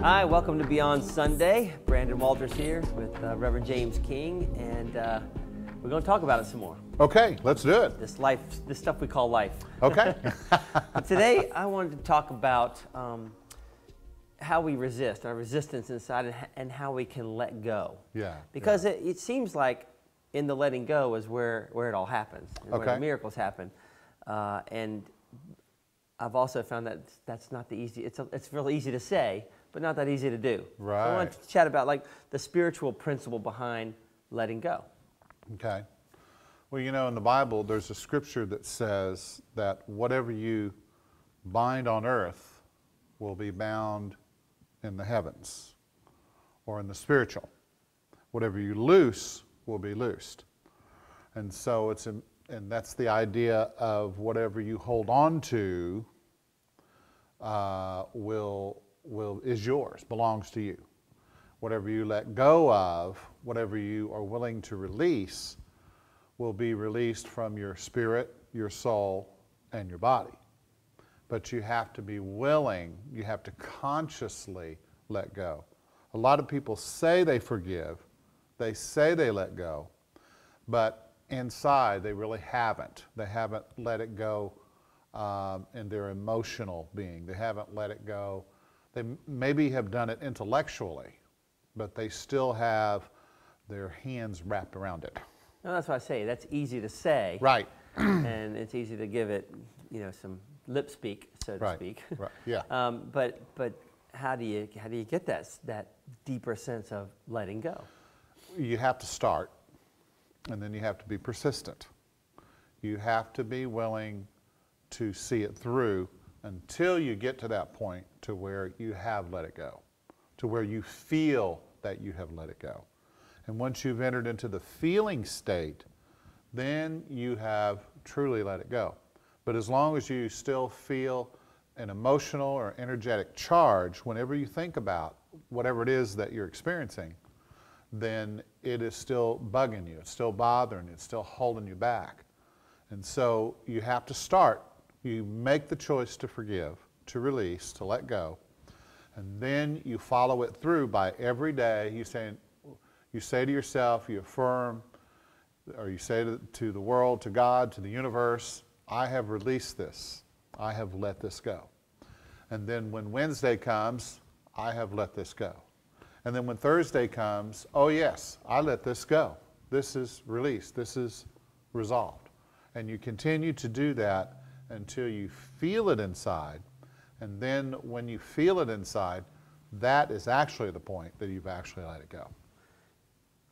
Hi, welcome to Beyond Sunday. Brandon Walters here with Reverend James King, and we're going to talk about it some more. Okay, let's do it. This stuff we call life. Okay. Today, I wanted to talk about how we resist, our resistance inside, and how we can let go. Yeah. Because it seems like in the letting go is where it all happens, and where the miracles happen. And I've also found that that's not the easy. It's real easy to say, but not that easy to do. Right. So I want to chat about like the spiritual principle behind letting go. Okay. Well, you know, in the Bible, there's a scripture that says that whatever you bind on earth will be bound in the heavens or in the spiritual. Whatever you loose will be loosed. And so and that's the idea of whatever you hold on to is yours, belongs to you. Whatever you let go of, whatever you are willing to release, will be released from your spirit, your soul, and your body. But you have to be willing, you have to consciously let go. A lot of people say they forgive, they say they let go, but inside they really haven't. They haven't let it go in their emotional being. They haven't let it go. They maybe have done it intellectually, but they still have their hands wrapped around it. No, that's what I say. That's easy to say. Right. And it's easy to give it, you know, some lip speak, so to speak. Right. Yeah. But how do you get that deeper sense of letting go? You have to start, and then you have to be persistent. You have to be willing to see it through until you get to that point to where you have let it go, to where you feel that you have let it go. And once you've entered into the feeling state, then you have truly let it go. But as long as you still feel an emotional or energetic charge whenever you think about whatever it is that you're experiencing, then it is still bugging you, it's still bothering you, it's still holding you back. And so you have to start. You make the choice to forgive, to release, to let go, and then you follow it through by every day. You say to yourself, you affirm, or you say to the world, to God, to the universe, I have released this. I have let this go. And then when Wednesday comes, I have let this go. And then when Thursday comes, oh yes, I let this go. This is released. This is resolved. And you continue to do that until you feel it inside. And then when you feel it inside, that is actually the point that you've actually let it go.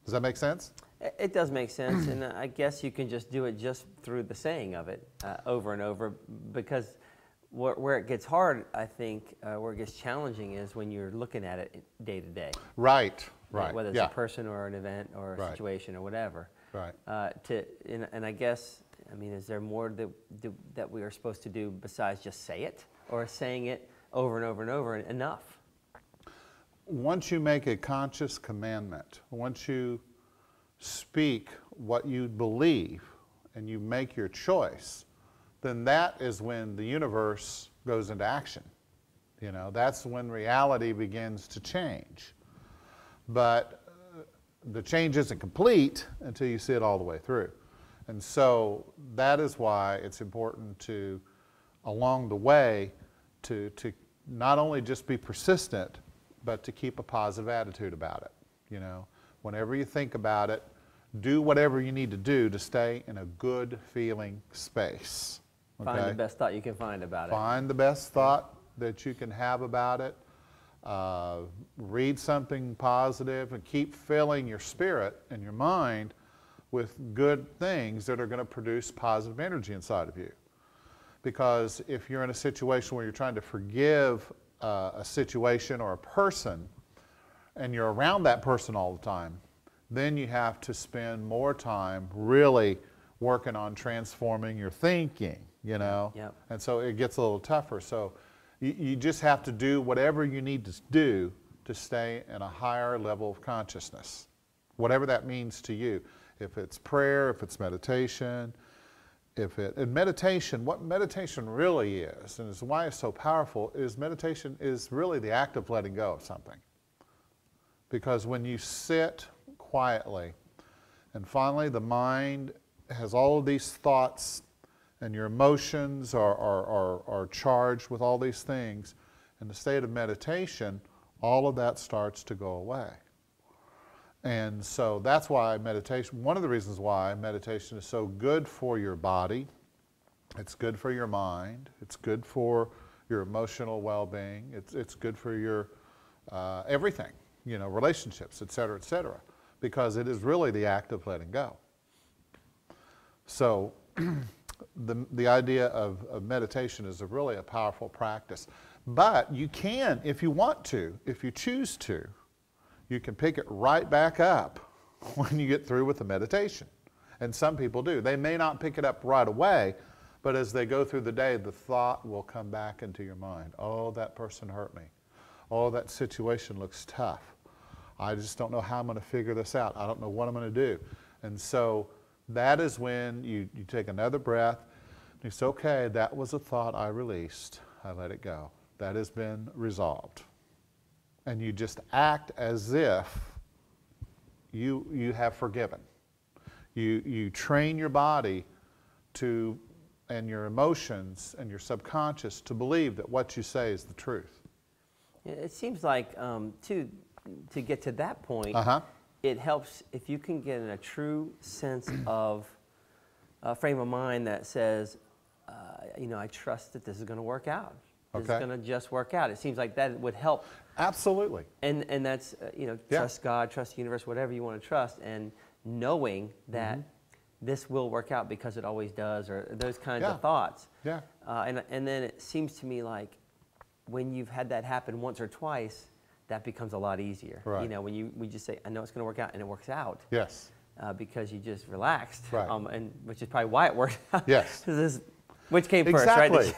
Does that make sense? It does make sense, and I guess you can just do it just through the saying of it over and over, because where it gets hard, I think, where it gets challenging is when you're looking at it day to day. Right, right. Whether it's a person or an event or a situation or whatever. Right. And I guess, I mean, is there more that we are supposed to do besides just say it, or saying it over and over and over enough? Once you make a conscious commandment, once you speak what you believe and you make your choice, then that is when the universe goes into action. You know, that's when reality begins to change. But the change isn't complete until you see it all the way through. And so that is why it's important to, along the way, to not only just be persistent, but to keep a positive attitude about it. You know, whenever you think about it, do whatever you need to do to stay in a good feeling space. Okay? Find the best thought you can find about it. Find the best thought that you can have about it. Read something positive and keep filling your spirit and your mind with good things that are going to produce positive energy inside of you. Because if you're in a situation where you're trying to forgive a situation or a person, and you're around that person all the time, then you have to spend more time really working on transforming your thinking, you know? Yep. And so it gets a little tougher. So you just have to do whatever you need to do to stay in a higher level of consciousness, whatever that means to you. If it's prayer, if it's meditation, and meditation, what meditation really is, and is why it's so powerful, is meditation is really the act of letting go of something. Because when you sit quietly, and finally the mind has all of these thoughts, and your emotions are charged with all these things, in the state of meditation, all of that starts to go away. And so that's why meditation, one of the reasons why meditation is so good for your body, it's good for your mind, it's good for your emotional well-being, it's good for your everything, you know, relationships, et cetera, because it is really the act of letting go. So the idea of meditation is really a powerful practice. But you can, if you want to, if you choose to, you can pick it right back up when you get through with the meditation. And some people do. They may not pick it up right away, but as they go through the day, the thought will come back into your mind. Oh, that person hurt me. Oh, that situation looks tough. I just don't know how I'm going to figure this out. I don't know what I'm going to do. And so that is when you take another breath, and you say, okay, that was a thought I released. I let it go. That has been resolved. And you just act as if you have forgiven. You train your body to, and your emotions and your subconscious to believe that what you say is the truth. It seems like to get to that point, it helps if you can get in a true sense of a frame of mind that says, you know, I trust that this is going to work out. This is going to just work out. It seems like that would help. Absolutely. And that's, you know, trust God, trust the universe, whatever you want to trust, and knowing that this will work out because it always does, or those kinds of thoughts. Yeah. And then it seems to me like when you've had that happen once or twice, that becomes a lot easier. Right. You know, when we just say, I know it's going to work out, and it works out. Yes. Because you just relaxed. Right. And which is probably why it worked out. Yes. Which came first, right? Which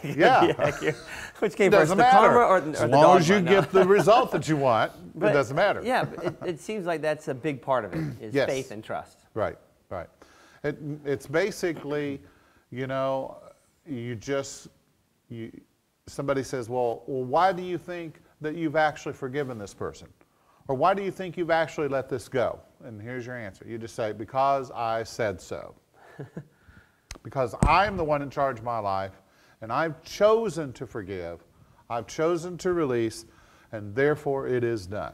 came first, the karma or the dogma? As long as you get the result that you want, it doesn't matter. Yeah, it seems like that's a big part of it, is faith and trust. Right, right. It's basically, you know, somebody says, well, why do you think that you've actually forgiven this person? Or why do you think you've actually let this go? And here's your answer. You just say, because I said so. Because I'm the one in charge of my life, and I've chosen to forgive, I've chosen to release, and therefore it is done.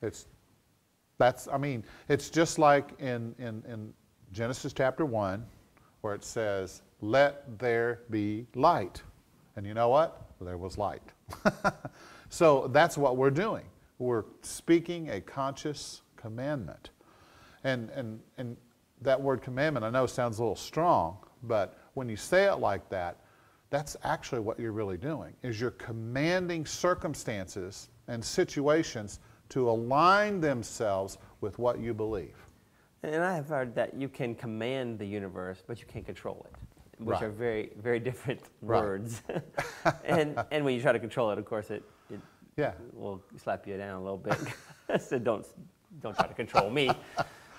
It's just like in Genesis chapter 1, where it says, let there be light. And you know what? There was light. So that's what we're doing. We're speaking a conscious commandment. And that word commandment, I know sounds a little strong, but when you say it like that, that's actually what you're really doing, is you're commanding circumstances and situations to align themselves with what you believe. And I have heard that you can command the universe, but you can't control it, which are very, very different words. and when you try to control it, of course, it will slap you down a little bit. So don't try to control me.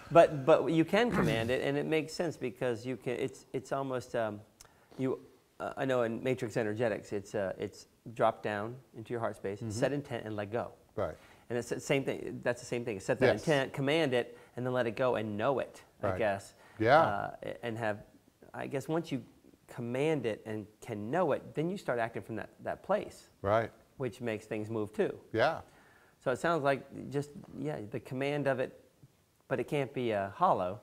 But you can command it, and it makes sense because you can. It's almost I know in matrix energetics, it's drop down into your heart space, set intent, and let go. Right. And it's the same thing. That's the same thing. Set that intent, command it, and then let it go and know it. Right. I guess. Yeah. And have, I guess, once you command it and can know it, then you start acting from that place. Right. Which makes things move too. Yeah. So it sounds like just the command of it. But it can't be hollow.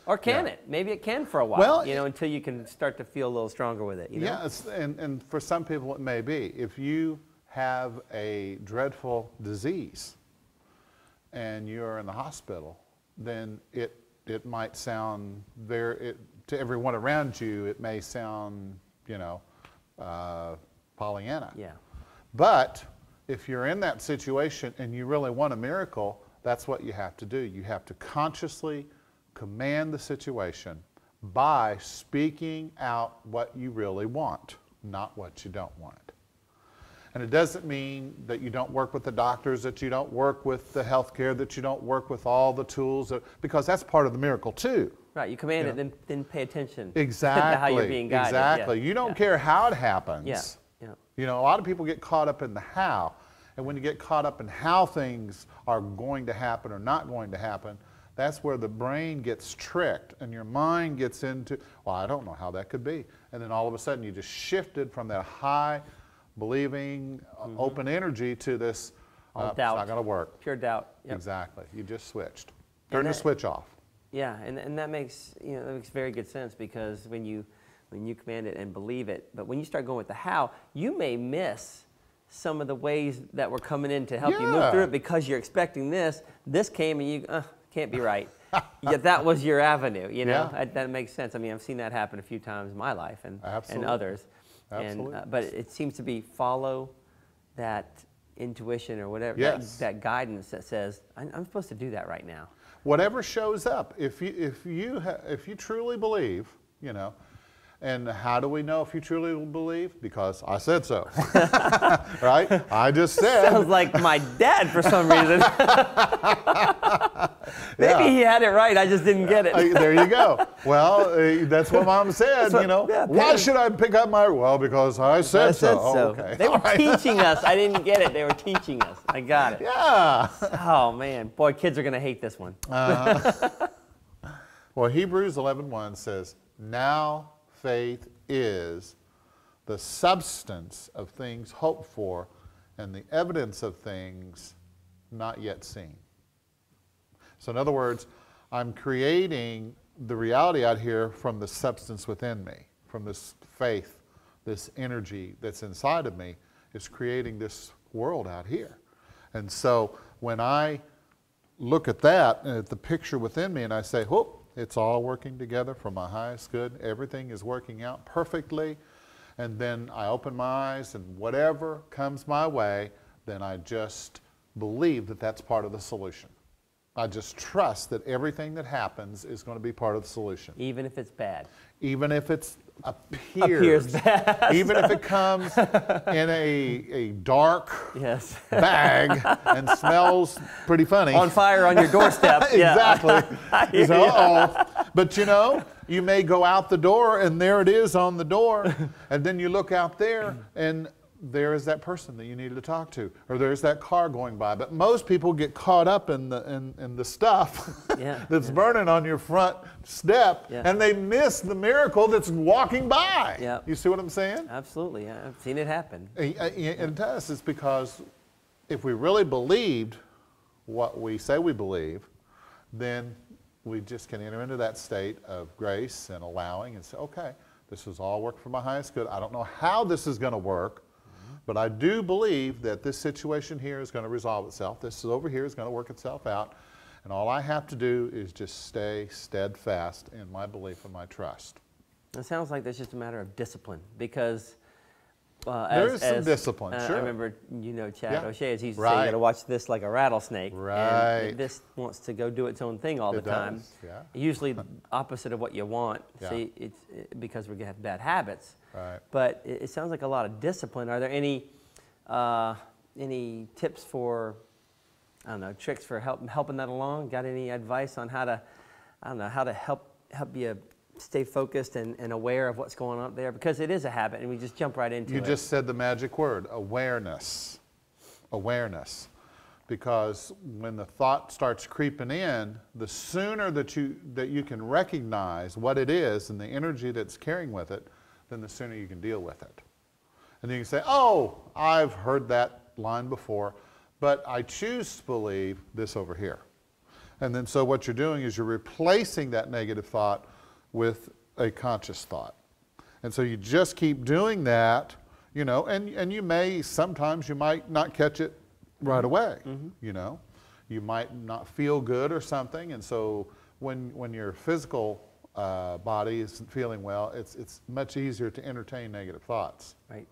Or can it? Maybe it can for a while, you know, until you can start to feel a little stronger with it, you know? Yeah, and for some people it may be. If you have a dreadful disease and you're in the hospital, then it might sound to everyone around you, it may sound, you know, Pollyanna. Yeah. But if you're in that situation and you really want a miracle, that's what you have to do. You have to consciously command the situation by speaking out what you really want, not what you don't want. And it doesn't mean that you don't work with the doctors, that you don't work with the healthcare, that you don't work with all the tools, because that's part of the miracle too. Right, you command it, then pay attention exactly, to how you're being guided. Exactly. You don't care how it happens. Yeah. Yeah. You know, a lot of people get caught up in the how. And when you get caught up in how things are going to happen or not going to happen, that's where the brain gets tricked and your mind gets into, well, I don't know how that could be. And then all of a sudden you just shifted from that high, believing, open energy to this, doubt. It's not going to work. Pure doubt. Yep. Exactly. You just switched. Turn the switch off. Yeah, and that makes, that makes very good sense, because when you command it and believe it, but when you start going with the how, you may miss some of the ways that were coming in to help you move through it, because you're expecting this. This came and you can't be right. Yet that was your avenue, you know. That makes sense. I mean, I've seen that happen a few times in my life and others. Absolutely. But it seems to be follow that intuition or whatever, that guidance that says, I'm supposed to do that right now. Whatever shows up, if you truly believe, you know. And how do we know if you truly believe? Because I said so. Right? I just said. Sounds like my dad for some reason. Maybe he had it right, I just didn't get it. There you go. Well, that's what Mom said, you know. Why should I pick up my, well, because I said so. Oh, okay. They were teaching us. I didn't get it. They were teaching us. I got it. Yeah. Oh, man. Boy, kids are going to hate this one. Well, Hebrews 11:1 says, now faith is the substance of things hoped for and the evidence of things not yet seen. So in other words, I'm creating the reality out here from the substance within me, from this faith, this energy that's inside of me is creating this world out here. And so when I look at that and at the picture within me and I say, whoop, it's all working together for my highest good. Everything is working out perfectly. And then I open my eyes and whatever comes my way, then I just believe that that's part of the solution. I just trust that everything that happens is going to be part of the solution. Even if it's bad. Even if it appears bad. Even if it comes in a dark bag and smells pretty funny. On fire on your doorstep. Exactly. So, uh-oh. But you know, you may go out the door and there it is on the door. And then you look out there and there is that person that you needed to talk to, or there's that car going by. But most people get caught up in the stuff that's burning on your front step, and they miss the miracle that's walking by. You see what I'm saying? Absolutely. I've seen it happen. It does. It's because if we really believed what we say we believe, then we just can enter into that state of grace and allowing and say, okay, this is all work for my highest good. I don't know how this is going to work, but I do believe that this situation here is going to resolve itself. This over here is going to work itself out. And all I have to do is just stay steadfast in my belief and my trust. It sounds like there's just a matter of discipline, because there is some discipline, sure. I remember, you know, Chad O'Shea, as he used to say, you got to watch this like a rattlesnake. Right. And this wants to go do its own thing all the time. Usually opposite of what you want. See, because we're going to have bad habits. Right. But it sounds like a lot of discipline. Are there any tips for, I don't know, tricks for helping that along? Got any advice on how to, I don't know, how to help you stay focused and aware of what's going on there? Because it is a habit, and we just jump right into it. You just said the magic word, awareness. Awareness. Because when the thought starts creeping in, the sooner that you can recognize what it is and the energy that's carrying with it, then the sooner you can deal with it. And then you can say, oh, I've heard that line before, but I choose to believe this over here. And then so what you're doing is you're replacing that negative thought with a conscious thought. And so you just keep doing that, you know, and you may, sometimes you might not catch it right away, you know. You might not feel good or something, and so when your physical body isn't feeling well, it's much easier to entertain negative thoughts. Right.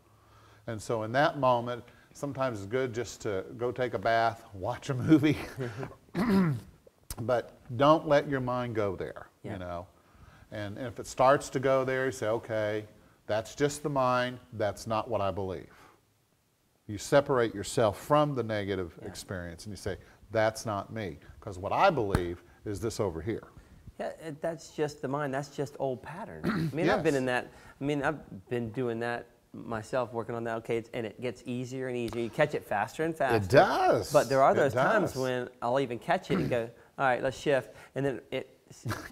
And so in that moment, sometimes it's good just to go take a bath, watch a movie, but don't let your mind go there, you know. And if it starts to go there, you say, okay, that's just the mind, that's not what I believe. You separate yourself from the negative experience and you say, that's not me. Because what I believe is this over here. Yeah, that's just the mind. That's just old patterns. I mean, Yes. I've been in that. I mean, I've been doing that myself, working on that. Okay, and it gets easier and easier. You catch it faster and faster. It does. But there are those It times does. when I'll even catch it and go, all right, let's shift, and then it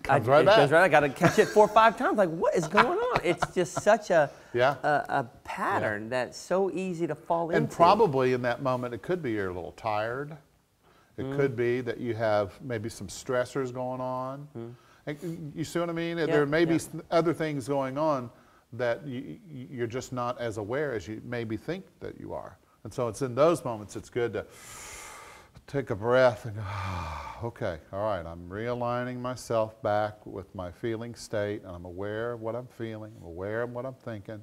Comes right it back. goes right. I got to catch it 4 or 5 times. Like, what is going on? It's just such a Yeah. a pattern that's so easy to fall into. And probably in that moment, it could be you're a little tired. It could be that you have maybe some stressors going on. And you see what I mean? There may be other things going on that you're just not as aware as you maybe think that you are. And so it's in those moments it's good to take a breath and go, okay, all right, I'm realigning myself back with my feeling state, and I'm aware of what I'm feeling, I'm aware of what I'm thinking,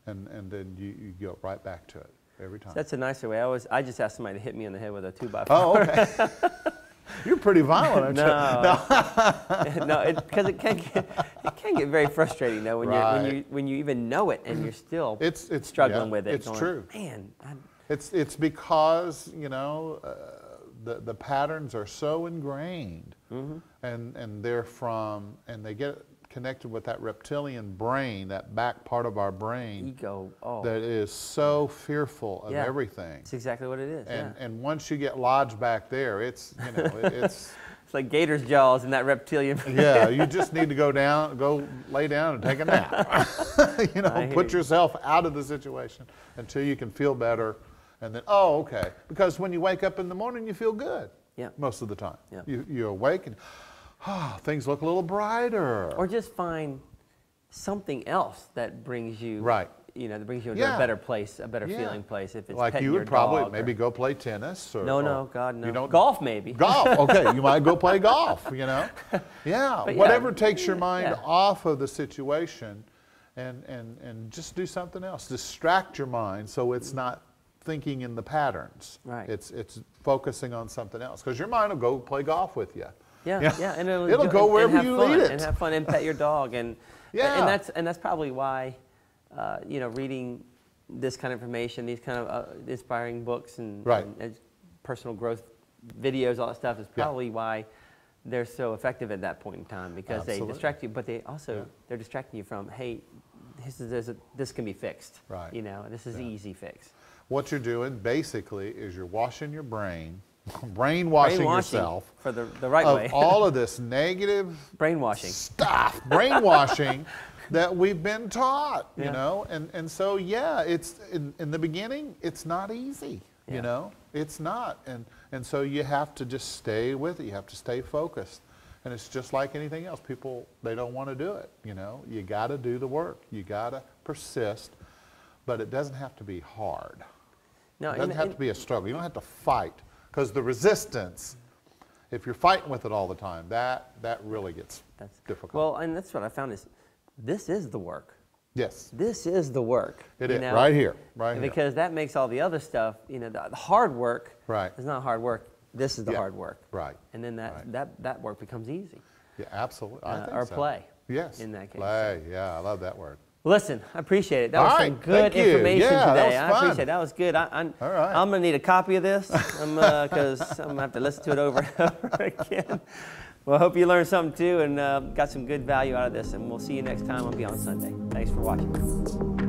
and then you go right back to it every time. That's a nicer way. I just asked somebody to hit me in the head with a 2x4. Oh, okay. You're pretty violent, aren't you? No, because it can get very frustrating though when you even know it and you're still struggling with it. It's true. Man, it's because the patterns are so ingrained, and they're and they get connected with that reptilian brain, that back part of our brain, ego, that is so fearful of everything. That's exactly what it is. And once you get lodged back there, it's it's it's like gator's jaws in that reptilian. Yeah, you just need to go lay down and take a nap. Put yourself out of the situation until you can feel better, and then okay, because when you wake up in the morning, you feel good. Yeah. Most of the time. Yeah. You awake and things look a little brighter. Or just find something else that brings you that brings you into a better place, a better feeling place. If it's like petting you your would probably dog maybe go play tennis or God, no. You don't, golf maybe. Golf, okay, you might go play golf, Yeah, But whatever takes your mind off of the situation and just do something else. Distract your mind so it's not thinking in the patterns. Right. It's focusing on something else because your mind will go play golf with you. Yeah, and it'll go wherever you lead it. And have fun and pet your dog, and that's probably why reading this kind of information, these kind of inspiring books and personal growth videos, all that stuff is probably why they're so effective at that point in time, because they distract you, but they also they're distracting you from, hey, this can be fixed. Right. This is an easy fix. What you're doing basically is you're washing your brainwashing yourself for the right way. Of all of this negative brainwashing brainwashing that we've been taught, and so it's in the beginning it's not easy, it's not, and so you have to just stay with it. You have to stay focused, and it's just like anything else. People, they don't want to do it. You got to do the work. You got to persist, but it doesn't have to be hard. No, it doesn't have to be a struggle. You don't have to fight. Because the resistance, if you're fighting with it all the time, that really gets difficult. Well, and that's what I found is, this is the work. Yes. This is the work. It is, right here. Because that makes all the other stuff, the hard work is not hard work. This is the hard work. Right. And then that work becomes easy. Yeah, absolutely. I think or so. play. Yes. In that case. Play, I love that word. Listen, I appreciate it. That was some good information today. That was fun. I appreciate it. That was good. I'm right. going to need a copy of this because I'm going to have to listen to it over and over again. Well, I hope you learned something too and got some good value out of this. And we'll see you next time on Beyond Sunday. Thanks for watching.